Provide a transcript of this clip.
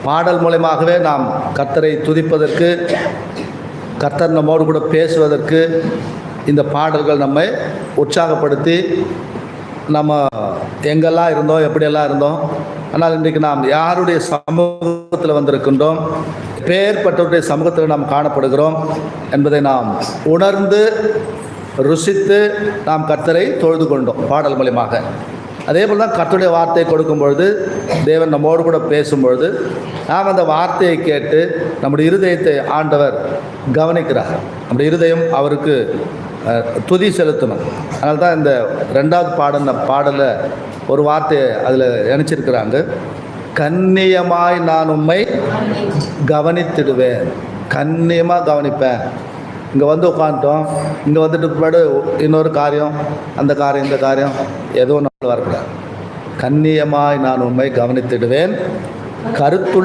பாடல் மூலமாகவே நாம் கர்த்தரை துதிப்பதற்கு, கர்த்தர் நம்மோடு கூட பேசுவதற்கு இந்த பாடல்கள் நம்மை உற்சாகப்படுத்தி, நம்ம எங்கெல்லாம் இருந்தோம், எப்படியெல்லாம் இருந்தோம், ஆனால் இன்றைக்கு நாம் யாருடைய சமூகத்தில் வந்திருக்கின்றோம், பேர்பட்டவருடைய சமூகத்தில் நாம் காணப்படுகிறோம் என்பதை நாம் உணர்ந்து ருசித்து நாம் கர்த்தரை தொழுது கொண்டோம் பாடல் மூலமாக. அதே போல் தான் கர்த்தருடைய வார்த்தையை கொடுக்கும் பொழுது, தேவன் நம்மோடு கூட பேசும்பொழுது நாம் அந்த வார்த்தையை கேட்டு நம்முடைய இருதயத்தை ஆண்டவர் கவனிக்கிறார். நம்முடைய இருதயம் அவருக்கு துதி செலுத்தணும். அதனால தான் இந்த 2வது பாடலில் ஒரு வார்த்தையை அதில் இணைச்சிருக்கிறாங்க. கண்ணியமாய் நான் உம்மை கவனித்திடுவேன். கண்ணியமாக கவனிப்பேன். இங்கே வந்து உட்காந்துட்டோம், இங்கே வந்துட்டு பிற்பாடு இன்னொரு காரியம், அந்த காரியம், இந்த காரியம் எதுவும் நம்ம வரக்கூடாது. கண்ணியமாய் நான் உம்மை கவனித்திடுவேன், கருத்துள்ள